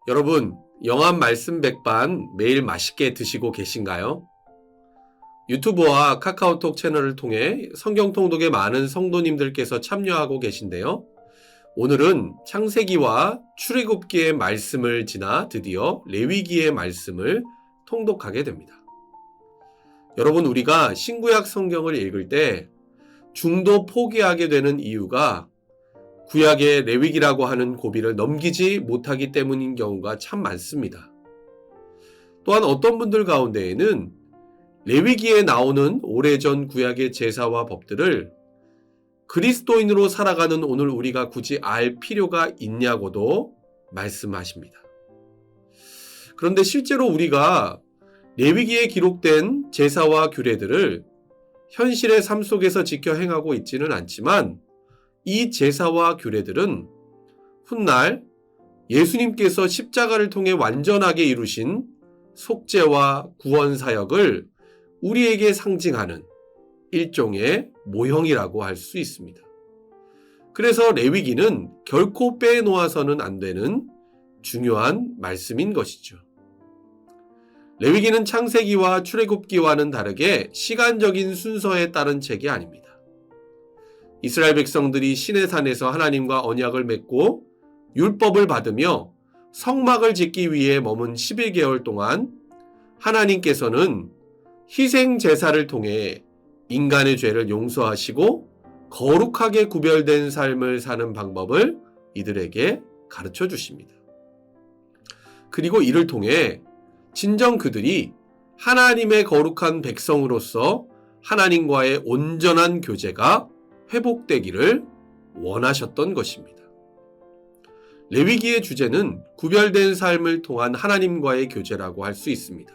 여러분, 영한 말씀 백반 매일 맛있게 드시고 계신가요? 유튜브와 카카오톡 채널을 통해 성경 통독에 많은 성도님들께서 참여하고 계신데요. 오늘은 창세기와 출애굽기의 말씀을 지나 드디어 레위기의 말씀을 통독하게 됩니다. 여러분, 우리가 신구약 성경을 읽을 때 중도 포기하게 되는 이유가 구약의 레위기라고 하는 고비를 넘기지 못하기 때문인 경우가 참 많습니다. 또한 어떤 분들 가운데에는 레위기에 나오는 오래전 구약의 제사와 법들을 그리스도인으로 살아가는 오늘 우리가 굳이 알 필요가 있냐고도 말씀하십니다. 그런데 실제로 우리가 레위기에 기록된 제사와 규례들을 현실의 삶 속에서 지켜 행하고 있지는 않지만 이 제사와 규례들은 훗날 예수님께서 십자가를 통해 완전하게 이루신 속죄와 구원 사역을 우리에게 상징하는 일종의 모형이라고 할 수 있습니다. 그래서 레위기는 결코 빼놓아서는 안 되는 중요한 말씀인 것이죠. 레위기는 창세기와 출애굽기와는 다르게 시간적인 순서에 따른 책이 아닙니다. 이스라엘 백성들이 시내산에서 하나님과 언약을 맺고 율법을 받으며 성막을 짓기 위해 머문 11개월 동안 하나님께서는 희생 제사를 통해 인간의 죄를 용서하시고 거룩하게 구별된 삶을 사는 방법을 이들에게 가르쳐 주십니다. 그리고 이를 통해 진정 그들이 하나님의 거룩한 백성으로서 하나님과의 온전한 교제가 회복되기를 원하셨던 것입니다. 레위기의 주제는 구별된 삶을 통한 하나님과의 교제라고 할 수 있습니다.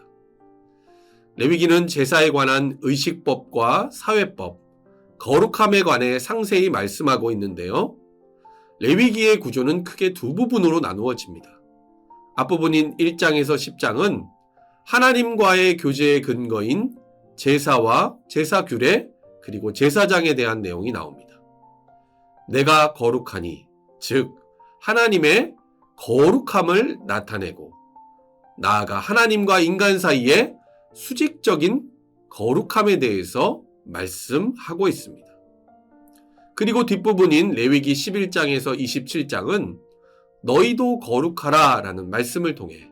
레위기는 제사에 관한 의식법과 사회법, 거룩함에 관해 상세히 말씀하고 있는데요. 레위기의 구조는 크게 두 부분으로 나누어집니다. 앞부분인 1장에서 10장은 하나님과의 교제의 근거인 제사와 제사 규례, 그리고 제사장에 대한 내용이 나옵니다. 내가 거룩하니, 즉 하나님의 거룩함을 나타내고 나아가 하나님과 인간 사이의 수직적인 거룩함에 대해서 말씀하고 있습니다. 그리고 뒷부분인 레위기 11장에서 27장은 너희도 거룩하라 라는 말씀을 통해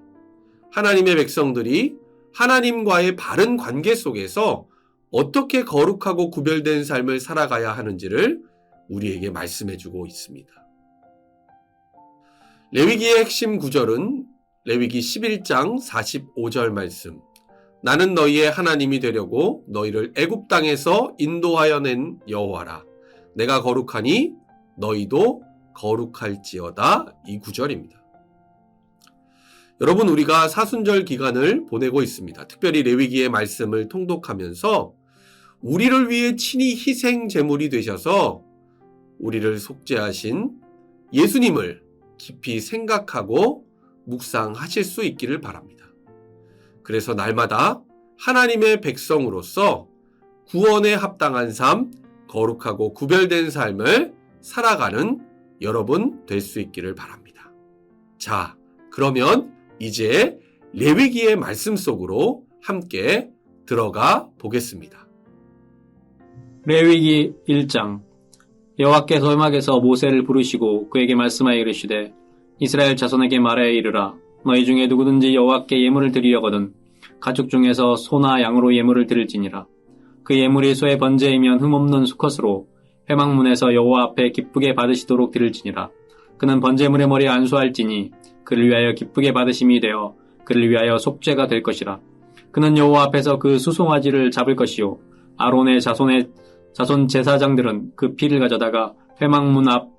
하나님의 백성들이 하나님과의 바른 관계 속에서 어떻게 거룩하고 구별된 삶을 살아가야 하는지를 우리에게 말씀해주고 있습니다. 레위기의 핵심 구절은 레위기 11장 45절 말씀. 나는 너희의 하나님이 되려고 너희를 애굽 땅에서 인도하여 낸 여호와라. 내가 거룩하니 너희도 거룩할지어다. 이 구절입니다. 여러분, 우리가 사순절 기간을 보내고 있습니다. 특별히 레위기의 말씀을 통독하면서 우리를 위해 친히 희생 제물이 되셔서 우리를 속죄하신 예수님을 깊이 생각하고 묵상하실 수 있기를 바랍니다. 그래서 날마다 하나님의 백성으로서 구원에 합당한 삶, 거룩하고 구별된 삶을 살아가는 여러분 될 수 있기를 바랍니다. 자, 그러면 이제 레위기의 말씀 속으로 함께 들어가 보겠습니다. 레위기 1장. 여호와께서 음악에서 모세를 부르시고 그에게 말씀하여 이르시되 이스라엘 자손에게 말하여 이르라. 너희 중에 누구든지 여호와께 예물을 드리려거든 가축 중에서 소나 양으로 예물을 드릴지니라. 그 예물이 소의 번제이면 흠없는 수컷으로 회막문에서 여호와 앞에 기쁘게 받으시도록 드릴지니라. 그는 번제물의 머리에 안수할지니 그를 위하여 기쁘게 받으심이 되어 그를 위하여 속죄가 될 것이라. 그는 여호와 앞에서 그 수송아지를 잡을 것이요 아론의 자손 제사장들은 그 피를 가져다가 회막문 앞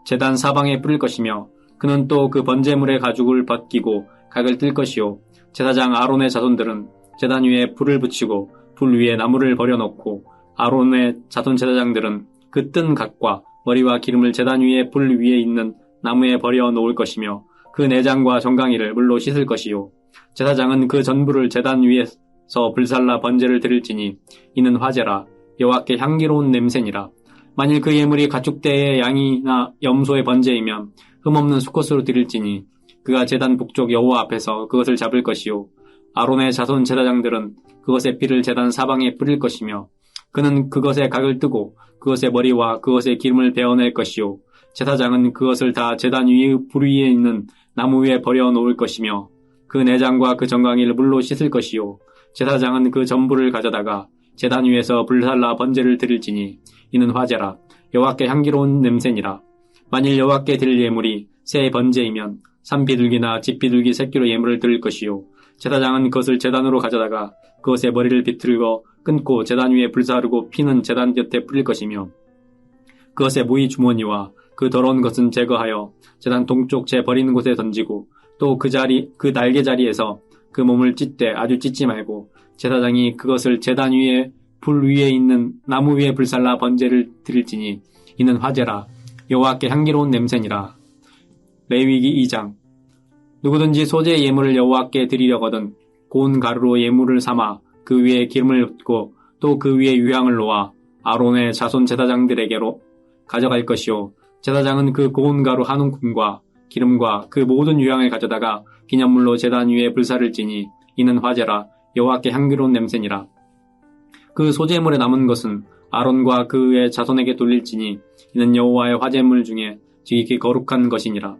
제단 사방에 뿌릴 것이며 그는 또 그 번제물의 가죽을 벗기고 각을 뜰 것이요 제사장 아론의 자손들은 제단 위에 불을 붙이고 불 위에 나무를 버려놓고 아론의 자손 제사장들은 그 뜬 각과 머리와 기름을 제단 위에 불 위에 있는 나무에 버려 놓을 것이며 그 내장과 정강이를 물로 씻을 것이요 제사장은 그 전부를 제단 위에서 불살라 번제를 드릴지니 이는 화제라. 여호와께 향기로운 냄새니라. 만일 그 예물이 가축대의 양이나 염소의 번제이면 흠없는 수컷으로 드릴지니 그가 제단 북쪽 여호와 앞에서 그것을 잡을 것이요 아론의 자손 제사장들은 그것의 피를 제단 사방에 뿌릴 것이며 그는 그것의 각을 뜨고 그것의 머리와 그것의 기름을 베어낼 것이요 제사장은 그것을 다 제단 위의 불 위에 있는 나무 위에 버려 놓을 것이며 그 내장과 그 정강이를 물로 씻을 것이요 제사장은 그 전부를 가져다가 제단 위에서 불살라 번제를 드릴지니 이는 화제라 여호와께 향기로운 냄새니라. 만일 여호와께 드릴 예물이 새 번제이면 산비둘기나 집비둘기 새끼로 예물을 드릴 것이요 제사장은 그것을 제단으로 가져다가 그것의 머리를 비틀고 끊고 제단 위에 불사르고 피는 제단 곁에 뿌릴 것이며 그것의 무이 주머니와 그 더러운 것은 제거하여 제단 동쪽 제 버리는 곳에 던지고 또 그 날개 자리에서 그 몸을 찢되 아주 찢지 말고 제사장이 그것을 제단 위에 불 위에 있는 나무 위에 불살라 번제를 드릴지니 이는 화제라 여호와께 향기로운 냄새니라. 레위기 2장. 누구든지 소재 예물을 여호와께 드리려거든 고운 가루로 예물을 삼아 그 위에 기름을 붓고 또 그 위에 유향을 놓아 아론의 자손 제사장들에게로 가져갈 것이요 제사장은 그 고운 가루 한 움큼과 기름과 그 모든 유향을 가져다가 기념물로 제단 위에 불사를지니 이는 화제라 여호와께 향기로운 냄새니라. 그 소재물에 남은 것은 아론과 그의 자손에게 돌릴지니 이는 여호와의 화제물 중에 지극히 거룩한 것이니라.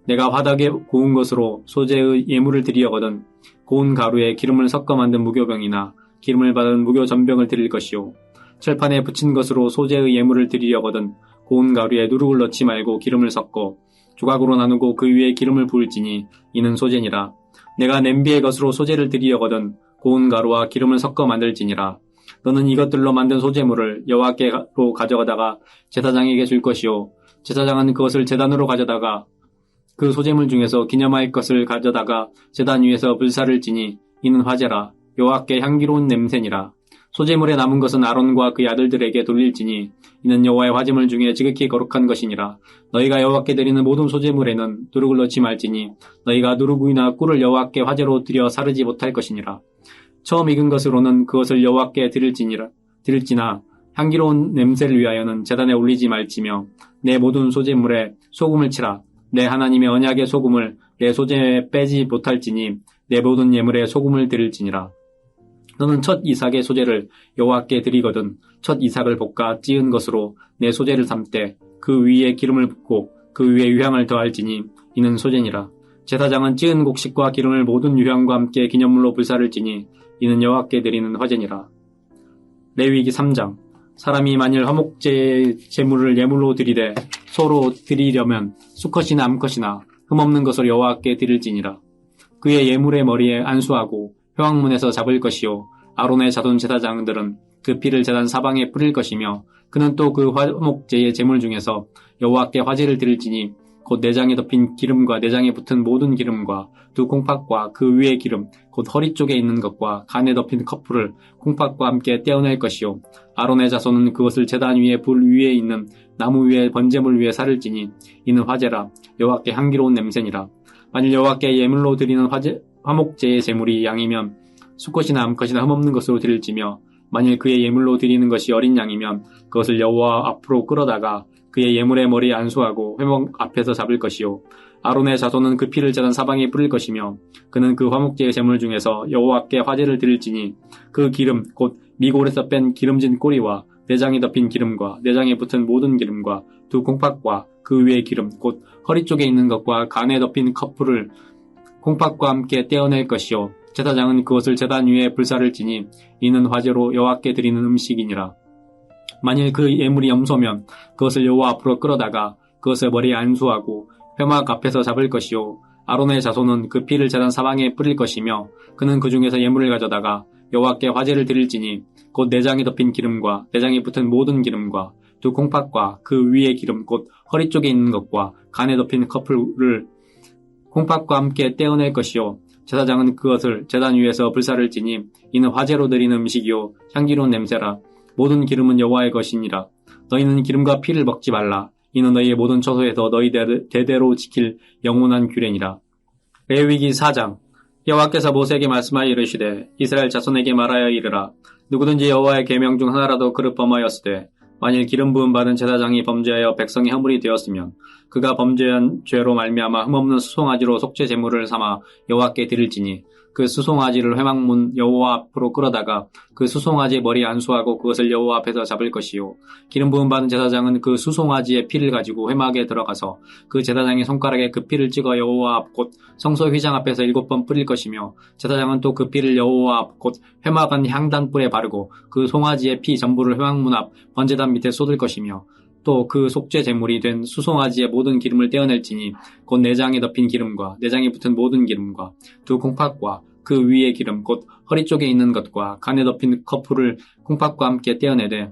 내가 화덕에 고운 것으로 소재의 예물을 드리려거든 고운 가루에 기름을 섞어 만든 무교병이나 기름을 받은 무교전병을 드릴 것이요 철판에 붙인 것으로 소재의 예물을 드리려거든 고운 가루에 누룩을 넣지 말고 기름을 섞어 조각으로 나누고 그 위에 기름을 부을지니 이는 소재니라. 내가 냄비의 것으로 소재를 드리려거든 고운 가루와 기름을 섞어 만들지니라. 너는 이것들로 만든 소재물을 여호와께로 가져가다가 제사장에게 줄 것이요 제사장은 그것을 제단으로 가져다가 그 소재물 중에서 기념할 것을 가져다가 제단 위에서 불사를 지니 이는 화제라 여호와께 향기로운 냄새니라. 소재물에 남은 것은 아론과 그의 아들들에게 돌릴지니 이는 여호와의 화제물 중에 지극히 거룩한 것이니라. 너희가 여호와께 드리는 모든 소재물에는 누룩을 넣지 말지니 너희가 누룩이나 꿀을 여호와께 화제로 드려 사르지 못할 것이니라. 처음 익은 것으로는 그것을 여호와께 드릴지나 향기로운 냄새를 위하여는 제단에 올리지 말지며 내 모든 소재물에 소금을 치라. 내 하나님의 언약의 소금을 내 소재에 빼지 못할지니 내 모든 예물에 소금을 드릴지니라. 너는 첫 이삭의 소재를 여호와께 드리거든 첫 이삭을 볶아 찌은 것으로 내 소재를 삼되 그 위에 기름을 붓고 그 위에 유향을 더할지니 이는 소재니라. 제사장은 찌은 곡식과 기름을 모든 유향과 함께 기념물로 불사를지니 이는 여호와께 드리는 화제니라. 레위기 3장. 사람이 만일 화목제의 제물을 예물로 드리되 소로 드리려면 수컷이나 암컷이나 흠없는 것으로 여호와께 드릴지니라. 그의 예물의 머리에 안수하고 회왕문에서 잡을 것이요 아론의 자손 제사장들은 그 피를 제단 사방에 뿌릴 것이며 그는 또 그 화목제의 제물 중에서 여호와께 화제를 드릴지니 곧 내장에 덮인 기름과 내장에 붙은 모든 기름과 두 콩팥과 그 위의 기름 곧 허리 쪽에 있는 것과 간에 덮인 커플을 콩팥과 함께 떼어낼 것이요 아론의 자손은 그것을 제단 위에 불 위에 있는 나무 위에 번제물 위에 사를지니 이는 화제라 여호와께 향기로운 냄새니라. 만일 여호와께 예물로 드리는 화목제의 제물이 양이면 수컷이나 암컷이나 흠없는 것으로 드릴지며 만일 그의 예물로 드리는 것이 어린 양이면 그것을 여호와 앞으로 끌어다가 그의 예물의 머리에 안수하고 회목 앞에서 잡을 것이요 아론의 자손은 그 피를 제단 사방에 뿌릴 것이며 그는 그 화목제의 제물 중에서 여호와께 화제를 드릴지니 그 기름 곧 미골에서 뺀 기름진 꼬리와 내장에 덮인 기름과 내장에 붙은 모든 기름과 두 콩팥과 그 위의 기름 곧 허리 쪽에 있는 것과 간에 덮인 커플을 콩팥과 함께 떼어낼 것이요 제사장은 그것을 제단 위에 불사를 지니 이는 화제로 여호와께 드리는 음식이니라. 만일 그 예물이 염소면 그것을 여호와 앞으로 끌어다가 그것을 머리에 안수하고 회막 앞에서 잡을 것이요 아론의 자손은 그 피를 제단 사방에 뿌릴 것이며 그는 그 중에서 예물을 가져다가 여호와께 화제를 드릴지니 곧 내장에 덮인 기름과 내장에 붙은 모든 기름과 두 콩팥과 그 위의 기름 곧 허리 쪽에 있는 것과 간에 덮인 커플을 콩팥과 함께 떼어낼 것이요 제사장은 그것을 제단 위에서 불사를 지니 이는 화제로 드리는 음식이요 향기로운 냄새라. 모든 기름은 여호와의 것이니라. 너희는 기름과 피를 먹지 말라. 이는 너희의 모든 처소에서 너희 대대로 지킬 영원한 규례니라. 레위기 4장. 여호와께서 모세에게 말씀하여 이르시되 이스라엘 자손에게 말하여 이르라. 누구든지 여호와의 계명 중 하나라도 그릇 범하였으되 만일 기름 부음 받은 제사장이 범죄하여 백성의 허물이 되었으면 그가 범죄한 죄로 말미암아 흠없는 수송아지로 속죄 제물을 삼아 여호와께 드릴지니 그 수송아지를 회막문 여호와 앞으로 끌어다가 그 수송아지의 머리 안수하고 그것을 여호와 앞에서 잡을 것이요 기름 부음 받은 제사장은 그 수송아지의 피를 가지고 회막에 들어가서 그 제사장의 손가락에 그 피를 찍어 여호와 앞 곧 성소 휘장 앞에서 7번 뿌릴 것이며 제사장은 또 그 피를 여호와 앞 곧 회막 안 향단불에 바르고 그 송아지의 피 전부를 회막문 앞 번제단 밑에 쏟을 것이며 또 그 속죄 제물이 된 수송아지의 모든 기름을 떼어낼지니 곧 내장에 덮인 기름과 내장에 붙은 모든 기름과 두 콩팥과 그 위의 기름 곧 허리 쪽에 있는 것과 간에 덮인 커플을 콩팥과 함께 떼어내되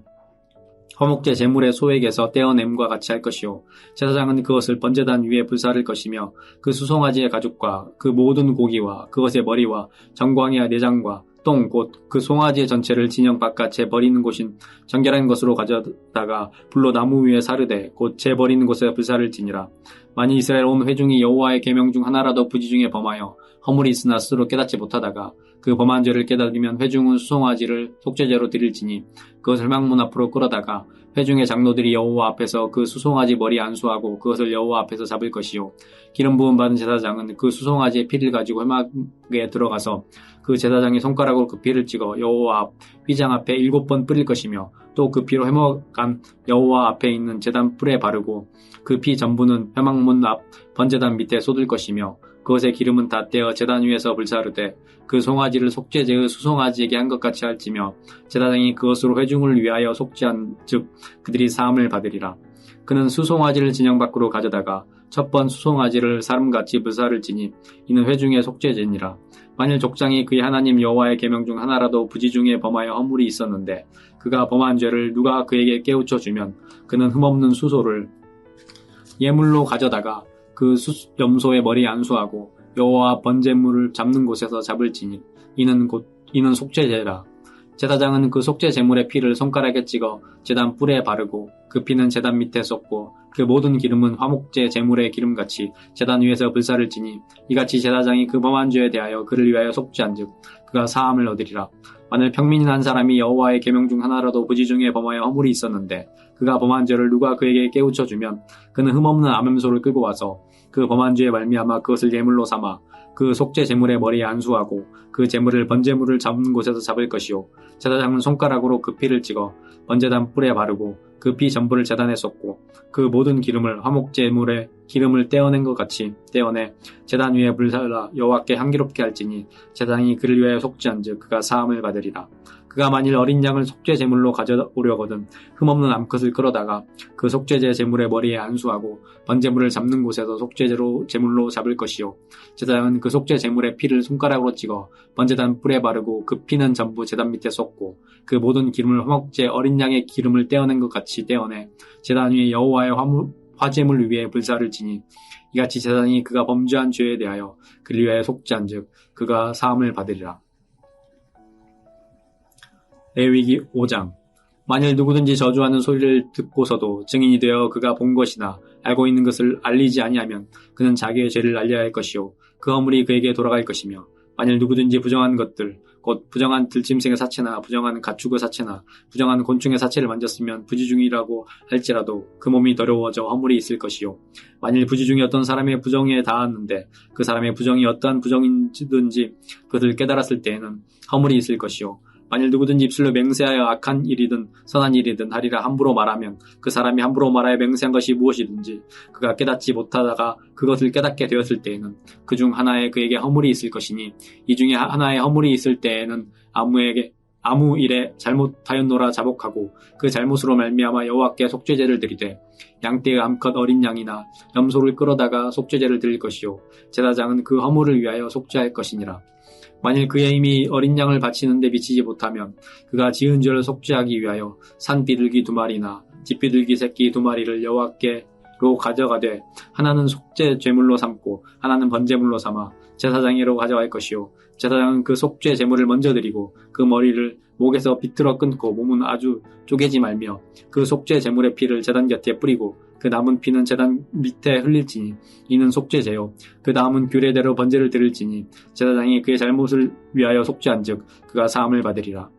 화목제 제물의 소액에서 떼어냄과 같이 할 것이요 제사장은 그것을 번제단 위에 불사를 것이며 그 수송아지의 가죽과 그 모든 고기와 그것의 머리와 정광이와 내장과 똥 곧 그 송아지의 전체를 진영 바깥에 버리는 곳인 정결한 것으로 가져다가 불로 나무 위에 사르되 곧 재 버리는 곳에 불사를 지니라. 만일 이스라엘 온 회중이 여호와의 계명 중 하나라도 부지 중에 범하여 허물이 있으나 스스로 깨닫지 못하다가 그 범한 죄를 깨달으면 회중은 수송아지를 속죄제로 드릴지니 그것을 회막문 앞으로 끌어다가 회중의 장로들이 여호와 앞에서 그 수송아지 머리 안수하고 그것을 여호와 앞에서 잡을 것이요 기름 부음 받은 제사장은 그 수송아지의 피를 가지고 회막에 들어가서 그 제사장의 손가락으로 그 피를 찍어 여호와 앞 휘장 앞에 7번 뿌릴 것이며 또 그 피로 회막안 여호와 앞에 있는 제단 뿔에 바르고 그 피 전부는 회막문 앞 번제단 밑에 쏟을 것이며 그것의 기름은 다 떼어 제단 위에서 불사르되 그 송아지를 속죄제의 수송아지에게 한 것 같이 할지며 제사장이 그것으로 회중을 위하여 속죄한 즉 그들이 사함을 받으리라. 그는 수송아지를 진영 밖으로 가져다가 첫 번 수송아지를 사람같이 불사를지니 이는 회중의 속죄제니라. 만일 족장이 그의 하나님 여호와의 계명 중 하나라도 부지 중에 범하여 허물이 있었는데 그가 범한 죄를 누가 그에게 깨우쳐 주면 그는 흠없는 수소를 예물로 가져다가 그 염소의 머리 안수하고 여호와 번제물을 잡는 곳에서 잡을지니 이는 속죄제라. 제사장은 그 속죄 제물의 피를 손가락에 찍어 제단 뿔에 바르고 그 피는 제단 밑에 쏟고 그 모든 기름은 화목제 제물의 기름같이 제단 위에서 불사를 지니 이같이 제사장이 그 범한 죄에 대하여 그를 위하여 속죄한즉 그가 사함을 얻으리라. 만일 평민인 한 사람이 여호와의 계명 중 하나라도 부지 중에 범하여 허물이 있었는데 그가 범한 죄를 누가 그에게 깨우쳐 주면 그는 흠없는 암염소를 끌고 와서 그 범한 죄에 말미암아 그것을 예물로 삼아 그 속죄 제물의 머리에 안수하고 그 제물을 번제물을 잡는 곳에서 잡을 것이요 제사장은 손가락으로 그 피를 찍어 번제단 뿔에 바르고 그 피 전부를 제단에 쏟고 그 모든 기름을 화목제물의 기름을 떼어낸 것 같이 떼어내 제단 위에 불살라 여호와께 향기롭게 할지니 제사장이 그를 위하여 속죄한즉 그가 사함을 받으리라. 그가 만일 어린 양을 속죄 제물로 가져오려거든 흠없는 암컷을 끌어다가 그 속죄제 제물의 머리에 안수하고 번제물을 잡는 곳에서 속죄제로 제물로 잡을 것이요 제사장은 그 속죄 제물의 피를 손가락으로 찍어 번제단 뿔에 바르고 그 피는 전부 제단 밑에 쏟고 그 모든 기름을 화목제 어린 양의 기름을 떼어낸 것 같이 떼어내 제단 위에 여호와의 화제물 위에 불사를 지니 이같이 제사장이 그가 범죄한 죄에 대하여 그를 위하여 속죄한즉 그가 사함을 받으리라. 레위기 5장. 만일 누구든지 저주하는 소리를 듣고서도 증인이 되어 그가 본 것이나 알고 있는 것을 알리지 아니하면 그는 자기의 죄를 알려야 할 것이요 그 허물이 그에게 돌아갈 것이며 만일 누구든지 부정한 것들 곧 부정한 들짐승의 사체나 부정한 가축의 사체나 부정한 곤충의 사체를 만졌으면 부지중이라고 할지라도 그 몸이 더러워져 허물이 있을 것이요 만일 부지중이 어떤 사람의 부정에 닿았는데 그 사람의 부정이 어떠한 부정인지 그것을 깨달았을 때에는 허물이 있을 것이요 만일 누구든지 입술로 맹세하여 악한 일이든 선한 일이든 하리라 함부로 말하면 그 사람이 함부로 말하여 맹세한 것이 무엇이든지 그가 깨닫지 못하다가 그것을 깨닫게 되었을 때에는 그 중 하나에 그에게 허물이 있을 것이니 이 중에 하나에 허물이 있을 때에는 아무 일에 잘못하였노라 자복하고 그 잘못으로 말미암아 여호와께 속죄제를 드리되 양떼의 암컷 어린 양이나 염소를 끌어다가 속죄제를 드릴 것이요 제사장은 그 허물을 위하여 속죄할 것이니라. 만일 그의 힘이 어린 양을 바치는데 미치지 못하면 그가 지은 죄를 속죄하기 위하여 산 비둘기 2마리나 집 비둘기 새끼 2마리를 여호와께로 가져가되 하나는 속죄 제물로 삼고 하나는 번제물로 삼아 제사장에로 가져갈 것이요 제사장은 그 속죄 제물을 먼저 드리고 그 머리를 목에서 비틀어 끊고 몸은 아주 쪼개지 말며 그 속죄 제물의 피를 제단 곁에 뿌리고 그 남은 피는 제단 밑에 흘릴지니 이는 속죄제요 그 다음은 규례대로 번제를 드릴지니 제사장이 그의 잘못을 위하여 속죄한즉 그가 사함을 받으리라.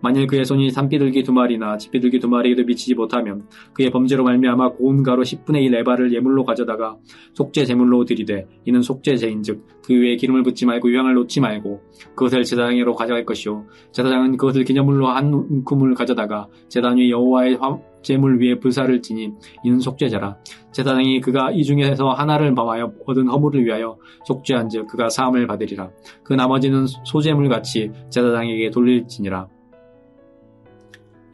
만일 그의 손이 산비둘기 2마리나 집비둘기 2마리에도 미치지 못하면 그의 범죄로 말미암아 고운 가루 10분의 1 에바를 예물로 가져다가 속죄 제물로 드리되 이는 속죄제인즉 그 위에 기름을 붓지 말고 유향을 놓지 말고 그것을 제사장으로 가져갈 것이요 제사장은 그것을 기념물로 한 움큼을 가져다가 제단 위 여호와의 제물 위에 불사를 지니 이는 속죄제라. 제사장이 그가 이 중에서 하나를 범하여 얻은 허물을 위하여 속죄한즉 그가 사함을 받으리라. 그 나머지는 소제물같이 제사장에게 돌릴지니라.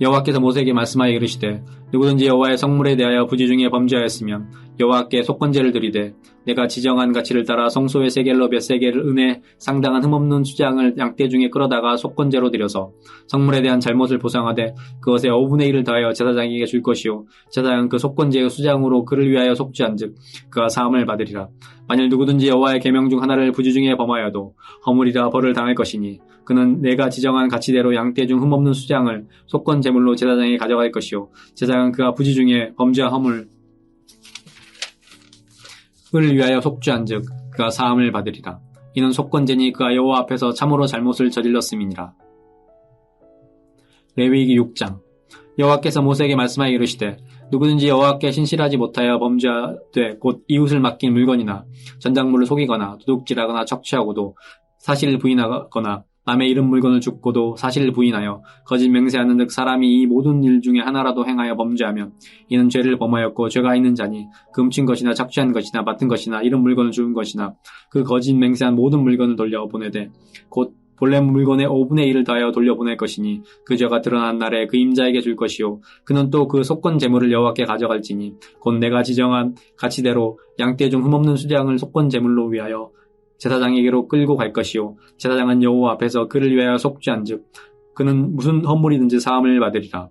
여호와께서 모세에게 말씀하여 이르시되 누구든지 여호와의 성물에 대하여 부지 중에 범죄하였으면 여호와께 속건제를 드리되 내가 지정한 가치를 따라 성소의 세겔로 몇 세겔을 은에 상당한 흠없는 수장을 양떼 중에 끌어다가 속건제로 드려서 성물에 대한 잘못을 보상하되 그것의 5분의 1을 더하여 제사장에게 줄 것이요 제사장은 그 속건제의 수장으로 그를 위하여 속죄한즉 그가 사함을 받으리라. 만일 누구든지 여호와의 계명 중 하나를 부지 중에 범하여도 허물이라 벌을 당할 것이니 그는 내가 지정한 가치대로 양떼 중 흠없는 수장을 속건 제물로 제사장에게 가져갈 것이요 제사장은 그가 부지 중에 범죄한 허물을 위하여 속죄한즉 그가 사함을 받으리라. 이는 속건제니 그가 여호와 앞에서 참으로 잘못을 저질렀음이니라. 레위기 6장. 여호와께서 모세에게 말씀하여 이르시되 누구든지 여호와께 신실하지 못하여 범죄하되 곧 이웃을 맡긴 물건이나 전작물을 속이거나 도둑질하거나 척취하고도 사실을 부인하거나 남의 이름 물건을 줍고도 사실을 부인하여 거짓 맹세하는 듯 사람이 이 모든 일 중에 하나라도 행하여 범죄하면 이는 죄를 범하였고 죄가 있는 자니 훔친 것이나 착취한 것이나 맡은 것이나 이름 물건을 주는 것이나 그 거짓 맹세한 모든 물건을 돌려보내되 곧 본래 물건의 5분의 1을 더하여 돌려보낼 것이니 그 죄가 드러난 날에 그 임자에게 줄 것이요 그는 또 그 속건 제물을 여호와께 가져갈지니 곧 내가 지정한 가치대로 양떼 중 흠없는 수장을 속건 제물로 위하여 제사장에게로 끌고 갈 것이요 제사장은 여호와 앞에서 그를 위하여 속죄한즉 그는 무슨 허물이든지 사함을 받으리라.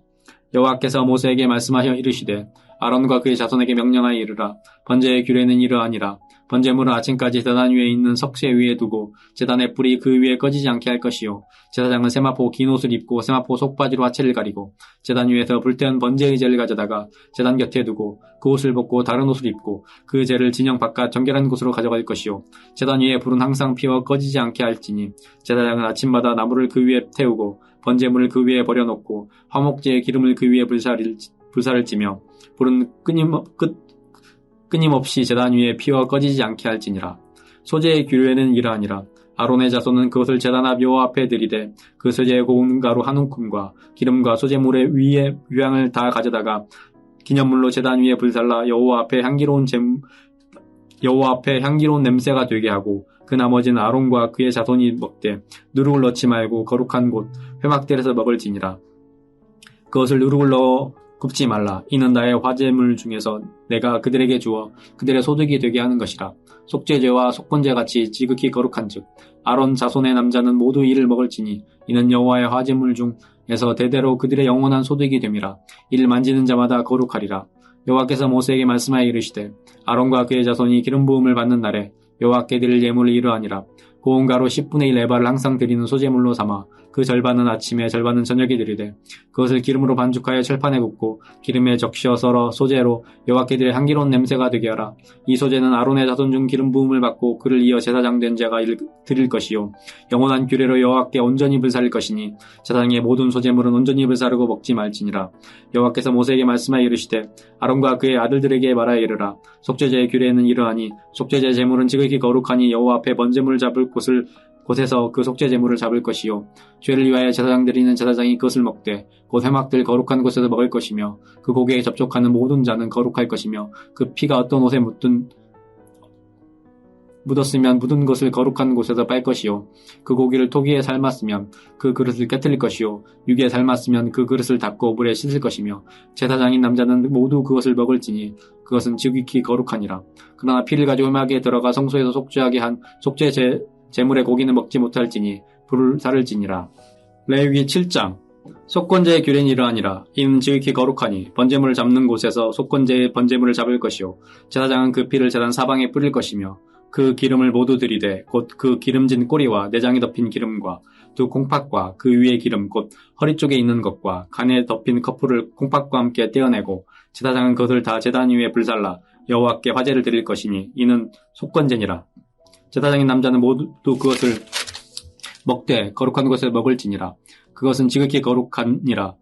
여호와께서 모세에게 말씀하여 이르시되 아론과 그의 자손에게 명령하여 이르라. 번제의 규례는 이러하니라. 번제물은 아침까지 제단 위에 있는 석쇠 위에 두고 제단의 불이 그 위에 꺼지지 않게 할 것이요 제사장은 세마포 긴 옷을 입고 세마포 속바지로 하체를 가리고 제단 위에서 불태운 번제 의제를 가져다가 제단 곁에 두고 그 옷을 벗고 다른 옷을 입고 그 제를 진영 바깥 정결한 곳으로 가져갈 것이요 제단 위에 불은 항상 피워 꺼지지 않게 할지니 제사장은 아침마다 나무를 그 위에 태우고 번제물을 그 위에 버려놓고 화목제의 기름을 그 위에 불사를 찌며 불은 끊임없이 제단 위에 피워 꺼지지 않게 할지니라. 소제의 규례는 이러하니라. 아론의 자손은 그것을 제단 앞 여호와 앞에 드리되 그 소제의 고운 가루 한 움큼과 기름과 소제물의 위에 유향을 다 가져다가 기념물로 제단 위에 불살라 여호와 앞에 향기로운 냄새가 되게 하고 그 나머지는 아론과 그의 자손이 먹되 누룩을 넣지 말고 거룩한 곳 회막들에서 먹을지니라. 그것을 누룩을 넣어 굽지 말라. 이는 나의 화제물 중에서 내가 그들에게 주어 그들의 소득이 되게 하는 것이라. 속죄제와 속건제같이 지극히 거룩한즉 아론 자손의 남자는 모두 이를 먹을지니 이는 여호와의 화제물 중에서 대대로 그들의 영원한 소득이 됨이라. 이를 만지는 자마다 거룩하리라. 여호와께서 모세에게 말씀하여 이르시되 아론과 그의 자손이 기름 부음을 받는 날에 여호와께 드릴 예물이 이러하니라. 고운 가루 10분의 1 에바를 항상 드리는 소제물로 삼아 그 절반은 아침에 절반은 저녁에 드리되 그것을 기름으로 반죽하여 철판에 굽고 기름에 적셔 썰어 소제로 여호와께 드릴 향기로운 냄새가 되게 하라. 이 소제는 아론의 자손 중 기름 부음을 받고 그를 이어 제사장 된 자가 드릴 것이요 영원한 규례로 여호와께 온전히 불사를 것이니 제사장의 모든 소제물은 온전히 불사르고 먹지 말지니라. 여호와께서 모세에게 말씀하여 이르시되 아론과 그의 아들들에게 말하여 이르라. 속죄제의 규례는 이러하니 속죄제 제물은 지극히 거룩하니 여호와 앞에 번제물을 잡을 곳에서 그 속죄 제물을 잡을 것이요 죄를 위하여 제사장 드리는 제사장이 그것을 먹되 곧 회막들 거룩한 곳에서 먹을 것이며 그 고기에 접촉하는 모든 자는 거룩할 것이며 그 피가 어떤 옷에 묻었으면 묻은 것을 거룩한 곳에서 빨 것이요 그 고기를 토기에 삶았으면 그 그릇을 깨뜨릴 것이요 육에 삶았으면 그 그릇을 닦고 물에 씻을 것이며 제사장인 남자는 모두 그것을 먹을지니 그것은 지극히 거룩하니라. 그러나 피를 가지고 회막에 들어가 성소에서 속죄하게 한 속죄 제물의 고기는 먹지 못할지니 불을 살을지니라. 레위기 7장. 속건제의 규례는 이러하니라. 이는 지극히 거룩하니 번제물을 잡는 곳에서 속건제의 번제물을 잡을 것이요 제사장은 그 피를 제단 사방에 뿌릴 것이며 그 기름을 모두 들이되 곧 그 기름진 꼬리와 내장이 덮인 기름과 두 콩팥과 그 위에 기름 곧 허리 쪽에 있는 것과 간에 덮인 커플을 콩팥과 함께 떼어내고 제사장은 그것을 다 제단 위에 불살라 여호와께 화제를 드릴 것이니 이는 속건제니라. 제사장인 남자는 모두 그것을 먹되 거룩한 것을 먹을지니라. 그것은 지극히 거룩하니라.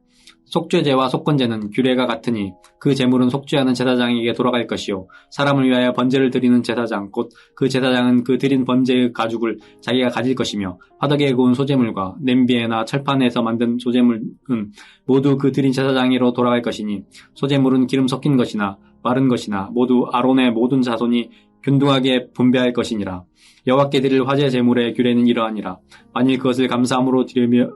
속죄제와 속건제는 규례가 같으니 그 제물은 속죄하는 제사장에게 돌아갈 것이요 사람을 위하여 번제를 드리는 제사장 곧 그 제사장은 그 드린 번제의 가죽을 자기가 가질 것이며 화덕에 구운 소제물과 냄비에나 철판에서 만든 소제물은 모두 그 드린 제사장으로 돌아갈 것이니 소제물은 기름 섞인 것이나 마른 것이나 모두 아론의 모든 자손이 균등하게 분배할 것이니라. 여호와께 드릴 화제 제물의 규례는 이러하니라. 만일 그것을 감사함으로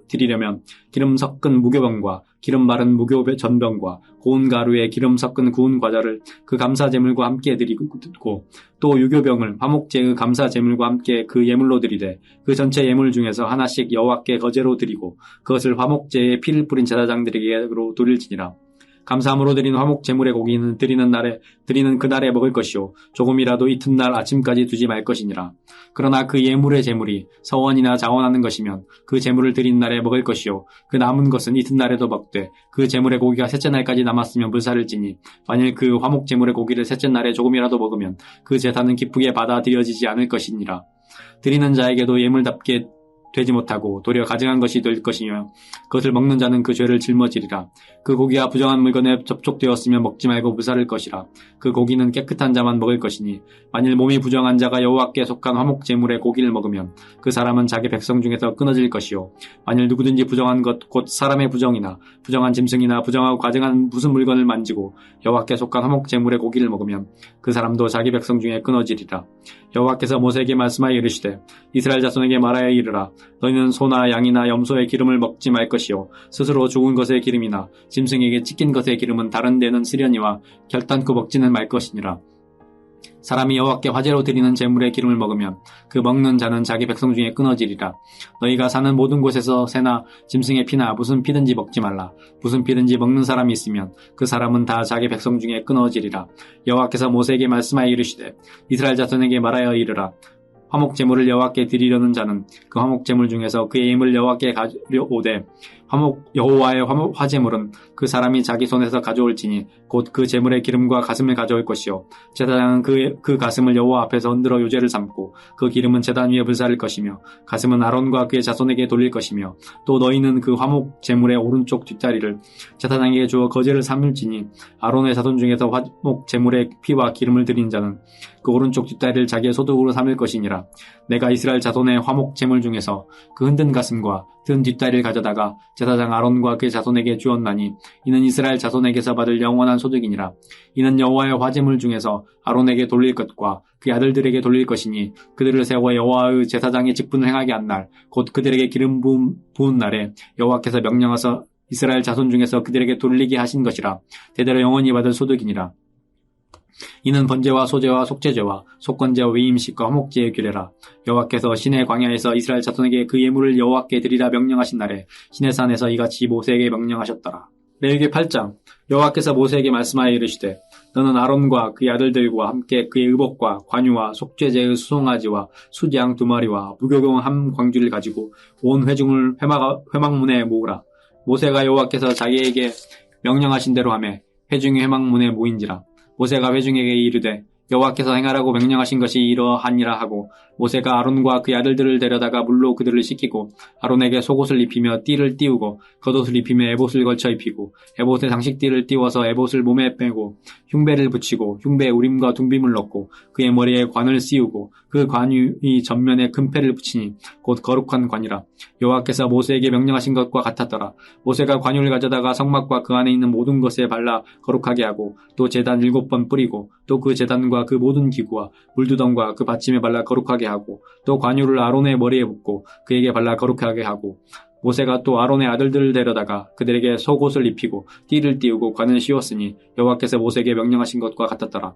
드리려면 기름 섞은 무교병과 기름 바른 무교 전병과 고운 가루에 기름 섞은 구운 과자를 그 감사 제물과 함께 드리고 또 유교병을 화목제의 감사 제물과 함께 그 예물로 드리되 그 전체 예물 중에서 하나씩 여호와께 거제로 드리고 그것을 화목제에 피를 뿌린 제사장들에게로 드릴지니라. 감사함으로 드린 화목 제물의 고기는 드리는 그날에 먹을 것이요 조금이라도 이튿날 아침까지 두지 말 것이니라. 그러나 그 예물의 제물이 서원이나 자원하는 것이면 그 제물을 드린 날에 먹을 것이요 그 남은 것은 이튿날에도 먹되 그 제물의 고기가 셋째 날까지 남았으면 불사를지니 만일 그 화목 제물의 고기를 셋째 날에 조금이라도 먹으면 그 제사는 기쁘게 받아들여지지 않을 것이니라. 드리는 자에게도 예물답게 되지 못하고 도리어 가증한 것이 될 것이며 그것을 먹는 자는 그 죄를 짊어지리라. 그 고기가 부정한 물건에 접촉되었으면 먹지 말고 불사를 것이라. 그 고기는 깨끗한 자만 먹을 것이니 만일 몸이 부정한 자가 여호와께 속한 화목 제물의 고기를 먹으면 그 사람은 자기 백성 중에서 끊어질 것이요 만일 누구든지 부정한 것 곧 사람의 부정이나 부정한 짐승이나 부정하고 가증한 무슨 물건을 만지고 여호와께 속한 화목 제물의 고기를 먹으면 그 사람도 자기 백성 중에 끊어지리라. 여호와께서 모세에게 말씀하여 이르시되 이스라엘 자손에게 말하여 이르라. 너희는 소나 양이나 염소의 기름을 먹지 말 것이요 스스로 죽은 것의 기름이나 짐승에게 찢긴 것의 기름은 다른 데는 쓰려니와 결단코 먹지는 말 것이니라. 사람이 여호와께 화제로 드리는 제물의 기름을 먹으면 그 먹는 자는 자기 백성 중에 끊어지리라. 너희가 사는 모든 곳에서 새나 짐승의 피나 무슨 피든지 먹지 말라. 무슨 피든지 먹는 사람이 있으면 그 사람은 다 자기 백성 중에 끊어지리라. 여호와께서 모세에게 말씀하여 이르시되 이스라엘 자손에게 말하여 이르라. 화목 제물을 여호와께 드리려는 자는 그 화목 제물 중에서 그의 예물을 여호와께 가져오되 여호와의 화제물은 그 사람이 자기 손에서 가져올지니 곧 그 제물의 기름과 가슴을 가져올 것이요 제사장은 그 가슴을 여호와 앞에서 흔들어 요제를 삼고 그 기름은 제단 위에 불사를 것이며 가슴은 아론과 그의 자손에게 돌릴 것이며 또 너희는 그 화목 제물의 오른쪽 뒷다리를 제사장에게 주어 거제를 삼을지니 아론의 자손 중에서 화목 제물의 피와 기름을 드린 자는 그 오른쪽 뒷다리를 자기의 소득으로 삼을 것이니라. 내가 이스라엘 자손의 화목 제물 중에서 그 흔든 가슴과 든 뒷다리를 가져다가 제사장 아론과 그의 자손에게 주었나니 이는 이스라엘 자손에게서 받을 영원한 소득이니라. 이는 여호와의 화제물 중에서 아론에게 돌릴 것과 그의 아들들에게 돌릴 것이니 그들을 세워 여호와의 제사장의 직분을 행하게 한 날 곧 그들에게 기름 부은 날에 여호와께서 명령하사 이스라엘 자손 중에서 그들에게 돌리게 하신 것이라. 대대로 영원히 받을 소득이니라. 이는 번제와 소제와 속죄제와 속건제와 위임식과 화목제의 규례라. 여호와께서 시내 광야에서 이스라엘 자손에게 그 예물을 여호와께 드리라 명령하신 날에 시내산에서 이같이 모세에게 명령하셨더라. 레위기 8장. 여호와께서 모세에게 말씀하여 이르시되 너는 아론과 그의 아들들과 함께 그의 의복과 관유와 속죄제의 수송아지와 숫양 2마리와 무교병 한 광주를 가지고 온 회중을 회막문에 모으라. 모세가 여호와께서 자기에게 명령하신 대로 하매 회중이 회막문에 모인지라. 모세가 회중에게 이르되 여호와께서 행하라고 명령하신 것이 이러하니라 하고 모세가 아론과 그의 아들들을 데려다가 물로 그들을 씻기고 아론에게 속옷을 입히며 띠를 띄우고 겉옷을 입히며 에봇을 걸쳐 입히고 에봇에 장식띠를 띄워서 에봇을 몸에 빼고 흉배를 붙이고 흉배에 우림과 둥빔을 넣고 그의 머리에 관을 씌우고 그 관이 전면에 금패를 붙이니 곧 거룩한 관이라. 여호와께서 모세에게 명령하신 것과 같았더라. 모세가 관유를 가져다가 성막과 그 안에 있는 모든 것에 발라 거룩하게 하고 또 제단 7번 뿌리고 또 그 제단과 그 모든 기구와 물두덩과 그 받침에 발라 거룩하게 하고 또 관유를 아론의 머리에 붓고 그에게 발라 거룩하게 하고 모세가 또 아론의 아들들을 데려다가 그들에게 속옷을 입히고 띠를 띄우고 관을 씌웠으니 여호와께서 모세에게 명령하신 것과 같았더라.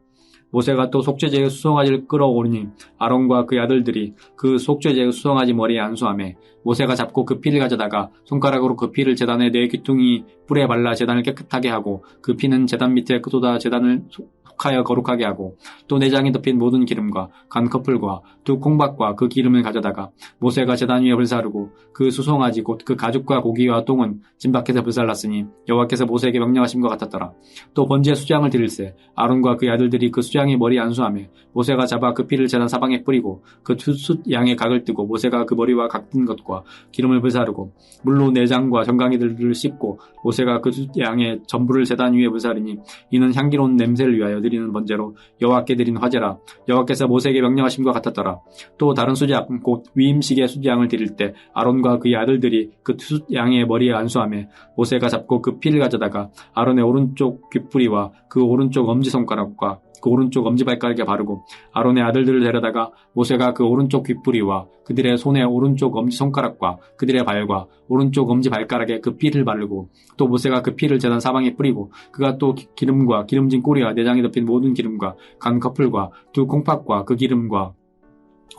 모세가 또 속죄제의 수송아지를 끌어오르니 아론과 그의 아들들이 그 속죄제의 수송아지 머리에 안수하매 모세가 잡고 그 피를 가져다가 손가락으로 그 피를 제단의 네 귀퉁이 뿔에 발라 제단을 깨끗하게 하고 그 피는 제단 밑에 쏟아 제단을 속하여 거룩하게 하고 또 내장에 덮인 모든 기름과 간 커플과 두 콩밥과 그 기름을 가져다가 모세가 제단 위에 불사르고 그 수송아지 곧 그 가죽과 고기와 똥은 진밖에서 불살랐으니 여호와께서 모세에게 명령하신 것 같았더라. 또 번제의 수장을 드릴세 아론과 그의 아들들이 그 수장 숫양의 머리에 안수하며 모세가 잡아 그 피를 제단 사방에 뿌리고 그 숫양의 각을 뜨고 모세가 그 머리와 각 뜬 것과 기름을 불사르고 물로 내장과 정강이들을 씻고 모세가 그 숫양의 전부를 제단 위에 불사르니 이는 향기로운 냄새를 위하여 드리는 번제로 여호와께 드린 화제라. 여호와께서 모세에게 명령하심과 같았더라. 또 다른 숫양 곧 위임식의 숫양을 드릴 때 아론과 그의 아들들이 그 숫양의 머리에 안수하며 모세가 잡고 그 피를 가져다가 아론의 오른쪽 귓뿌리와 그 오른쪽 엄지손가락과 그 오른쪽 엄지발가락에 바르고 아론의 아들들을 데려다가 모세가 그 오른쪽 귓뿌리와 그들의 손의 오른쪽 엄지손가락과 그들의 발과 오른쪽 엄지발가락에 그 피를 바르고 또 모세가 그 피를 제단 사방에 뿌리고 그가 또 기름과 기름진 꼬리와 내장에 덮인 모든 기름과 간 커플과 두 콩팥과 그 기름과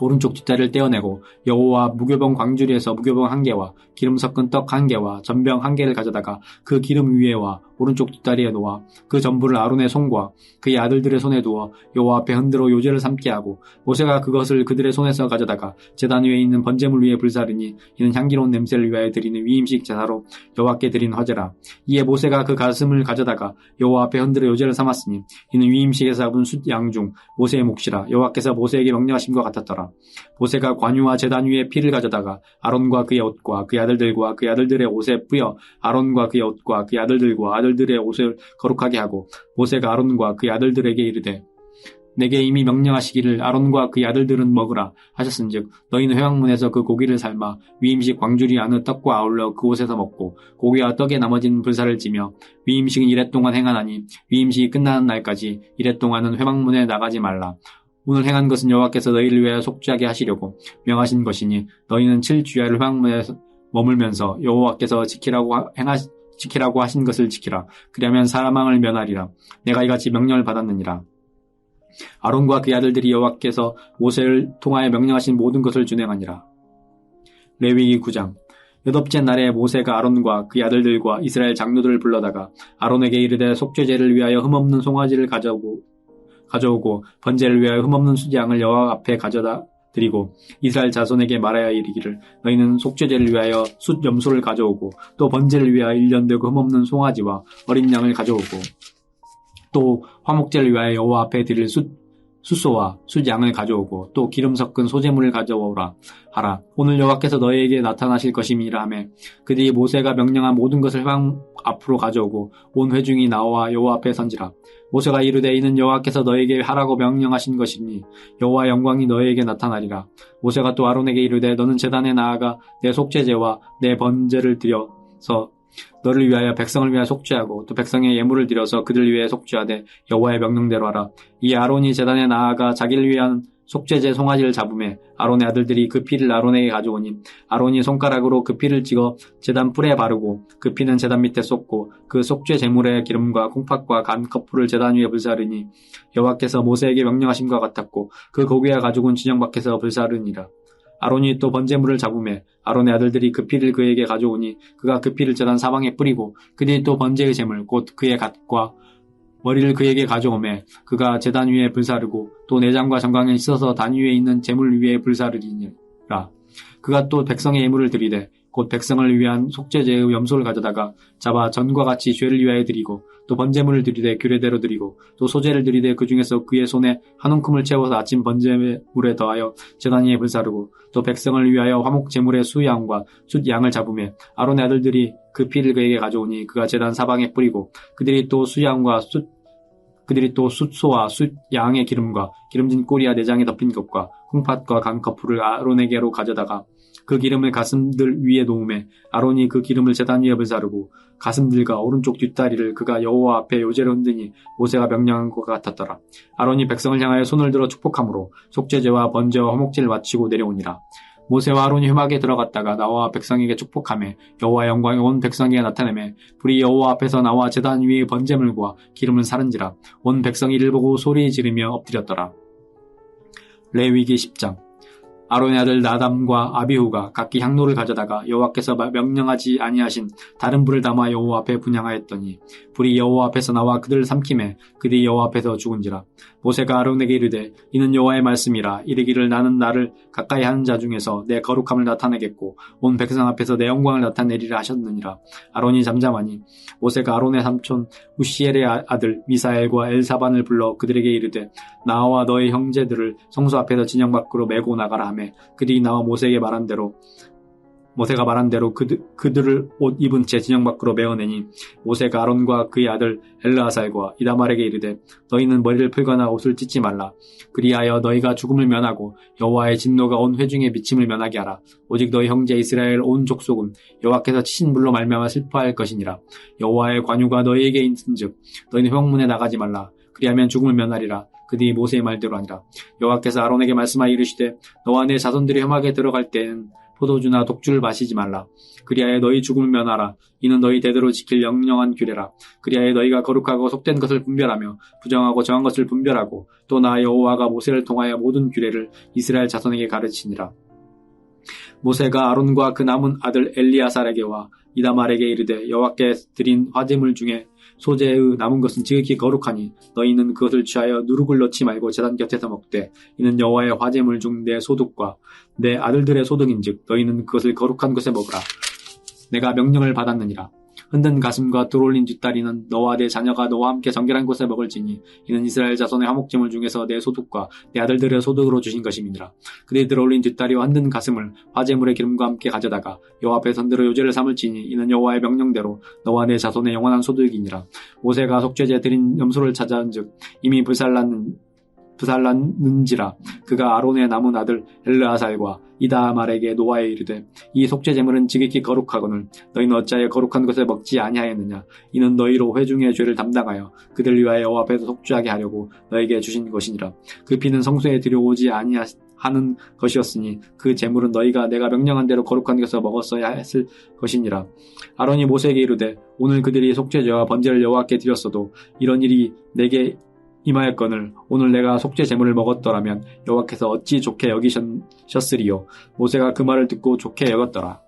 오른쪽 뒷다리를 떼어내고 여호와 무교병 광주리에서 무교병 1개와 기름 섞은 떡 1개와 전병 1개를 가져다가 그 기름 위에와 오른쪽 뒷다리에 놓아 그 전부를 아론의 손과 그의 아들들의 손에 두어 여호와 앞에 흔들어 요제를 삼게 하고 모세가 그것을 그들의 손에서 가져다가 제단 위에 있는 번제물 위에 불사르니 이는 향기로운 냄새를 위하여 드리는 위임식 제사로 여호와께 드린 화제라. 이에 모세가 그 가슴을 가져다가 여호와 앞에 흔들어 요제를 삼았으니 이는 위임식에서 잡은 숫양 중 모세의 몫이라. 여호와께서 모세에게 명령하심과 같았더라. 모세가 관유와 제단 위에 피를 가져다가 아론과 그의 옷과 그의 아들들과 그의 아들들의 옷에 뿌려 아론과 그의 옷과 그의 아들들과 아들들의 옷을 거룩하게 하고 모세가 아론과 그의 아들들에게 이르되 내게 이미 명령하시기를 아론과 그의 아들들은 먹으라 하셨은즉 너희는 회막문에서 그 고기를 삶아 위임식 광주리 안의 떡과 아울러 그곳에서 먹고 고기와 떡에 나머진 불사를 지며 위임식은 이래 동안 행하나니 위임식이 끝나는 날까지 이래 동안은 회막문에 나가지 말라. 오늘 행한 것은 여호와께서 너희를 위하여 속죄하게 하시려고 명하신 것이니 너희는 7주야를 회막문에 머물면서 여호와께서 지키라고 하신 것을 지키라. 그리하면 사망을 면하리라. 내가 이같이 명령을 받았느니라. 아론과 그의 아들들이 여호와께서 모세를 통하여 명령하신 모든 것을 준행하니라. 레위기 9장. 여덟째 날에 모세가 아론과 그의 아들들과 이스라엘 장로들을 불러다가 아론에게 이르되 속죄제를 위하여 흠없는 송아지를 가져오고 번제를 위하여 흠없는 숫양을 여호와 앞에 가져다 드리고 이스라엘 자손에게 말하여 이르기를 너희는 속죄제를 위하여 숫 염소를 가져오고 또 번제를 위하여 1년 되고 흠없는 송아지와 어린 양을 가져오고 또 화목제를 위하여 여호와 앞에 드릴 숫소와 숫양을 가져오고 또 기름 섞은 소제물을 가져오라 하라. 오늘 여호와께서 너희에게 나타나실 것임이라 하며 그들이 모세가 명령한 모든 것을 회막 앞으로 가져오고 온 회중이 나와 여호와 앞에 선지라. 모세가 이르되 이는 여호와께서 너에게 하라고 명령하신 것이니 여호와 영광이 너에게 나타나리라. 모세가 또 아론에게 이르되 너는 제단에 나아가 내 속죄제와 내 번제를 드려서 너를 위하여 백성을 위하여 속죄하고 또 백성의 예물을 드려서 그들을 위하여 속죄하되 여호와의 명령대로 하라. 이 아론이 제단에 나아가 자기를 위한 속죄제 송아지를 잡으매 아론의 아들들이 그 피를 아론에게 가져오니 아론이 손가락으로 그 피를 찍어 제단 뿔에 바르고 그 피는 제단 밑에 쏟고 그 속죄 제물의 기름과 콩팥과 간 커플을 제단 위에 불사르니 여호와께서 모세에게 명령하심과 같았고 그 고기와 가죽은 진영 밖에서 불사르니라. 아론이 또 번제물을 잡으매 아론의 아들들이 그 피를 그에게 가져오니 그가 그 피를 제단 사방에 뿌리고 그들이 또 번제의 제물 곧 그의 갓과 머리를 그에게 가져오매 그가 제단 위에 불사르고 또 내장과 정강을 씻어서 단 위에 있는 제물 위에 불사르리니라. 그가 또 백성의 예물을 드리되 곧 백성을 위한 속죄제의 염소를 가져다가 잡아 전과 같이 죄를 위하여 드리고 또 번제물을 드리되 규례대로 드리고 또 소제를 드리되 그 중에서 그의 손에 한 움큼을 채워서 아침 번제물에 더하여 제단 위에 불사르고 또 백성을 위하여 화목제물의 수양과 숫양을 잡으며 아론의 아들들이 그 피를 그에게 가져오니 그가 제단 사방에 뿌리고 그들이 또 숫소와 숫양의 기름과 기름진 꼬리와 내장에 덮인 것과 콩팥과 간 커플을 아론에게로 가져다가 그 기름을 가슴들 위에 놓으매 아론이 그 기름을 제단 위에 불사르고 가슴들과 오른쪽 뒷다리를 그가 여호와 앞에 요제로 흔드니 모세가 명령한 것 같았더라. 아론이 백성을 향하여 손을 들어 축복함으로 속죄제와 번제와 화목제를 마치고 내려오니라. 모세와 아론이 회막에 들어갔다가 나와 백성에게 축복하며 여호와 영광이 온 백성에게 나타내매 불이 여호와 앞에서 나와 제단 위에 번제물과 기름을 사른지라. 온 백성이 이를 보고 소리 지르며 엎드렸더라. 레위기 10장. 아론의 아들 나담과 아비후가 각기 향로를 가져다가 여호와께서 명령하지 아니하신 다른 불을 담아 여호와 앞에 분향하였더니 불이 여호와 앞에서 나와 그들을 삼키매 그들이 여호와 앞에서 죽은지라. 모세가 아론에게 이르되 이는 여호와의 말씀이라. 이르기를 나는 나를 가까이 하는 자 중에서 내 거룩함을 나타내겠고 온 백성 앞에서 내 영광을 나타내리라 하셨느니라. 아론이 잠잠하니 모세가 아론의 삼촌 우시엘의 아들 미사엘과 엘사반을 불러 그들에게 이르되 나와 너의 형제들을 성소 앞에서 진영 밖으로 메고 나가라 하며 그들이 나와 모세가 말한 대로 그들을 옷 입은 채 진영 밖으로 메어내니 모세가 아론과 그의 아들 엘르아살과 이다말에게 이르되 너희는 머리를 풀거나 옷을 찢지 말라. 그리하여 너희가 죽음을 면하고 여호와의 진노가 온 회중의 미침을 면하게 하라. 오직 너희 형제 이스라엘 온 족속은 여호와께서 치신 불로 말미암아 슬퍼할 것이니라. 여호와의 관유가 너희에게 있은즉 너희는 회막문에 나가지 말라. 그리하면 죽음을 면하리라. 그들이 모세의 말대로 하니라. 여호와께서 아론에게 말씀하여 이르시되 너와 내 자손들이 회막에 들어갈 때는 포도주나 독주를 마시지 말라. 그리하여 너희 죽음을 면하라. 이는 너희 대대로 지킬 영영한 규례라. 그리하여 너희가 거룩하고 속된 것을 분별하며 부정하고 정한 것을 분별하고 또 나 여호와가 모세를 통하여 모든 규례를 이스라엘 자손에게 가르치니라. 모세가 아론과 그 남은 아들 엘리아살에게와 이다말에게 이르되 여호와께 드린 화제물 중에 소재의 남은 것은 지극히 거룩하니 너희는 그것을 취하여 누룩을 넣지 말고 제단 곁에서 먹되 이는 여호와의 화제물 중 내 소득과 내 아들들의 소득인즉 너희는 그것을 거룩한 곳에 먹으라. 내가 명령을 받았느니라. 흔든 가슴과 들어올린 뒷다리는 너와 내 자녀가 너와 함께 정결한 곳에 먹을지니 이는 이스라엘 자손의 화목제물 중에서 내 소득과 내 아들들의 소득으로 주신 것임이니라. 그들이 들어올린 뒷다리와 흔든 가슴을 화제물의 기름과 함께 가져다가 여호와 앞에 선대로 요제를 삼을지니 이는 여호와의 명령대로 너와 내 자손의 영원한 소득이니라. 모세가 속죄제 드린 염소를 찾아은즉 이미 부살났는지라. 그가 아론의 남은 아들 엘르아살과 이다말에게 노아에 이르되 이 속죄 제물은 지극히 거룩하거늘 너희는 어찌하여 거룩한 것을 먹지 아니하였느냐. 이는 너희로 회중의 죄를 담당하여 그들 위하여 여호와 앞에서 속죄하게 하려고 너에게 주신 것이니라. 그 피는 성소에 들여오지 아니하는 것이었으니 그 제물은 너희가 내가 명령한 대로 거룩한 것을 먹었어야 했을 것이니라. 아론이 모세에게 이르되 오늘 그들이 속죄제와 번제를 여호와께 드렸어도 이런 일이 내게 임하였거늘 오늘 내가 속죄 제물을 먹었더라면 여호와께서 어찌 좋게 여기셨으리요. 모세가 그 말을 듣고 좋게 여겼더라.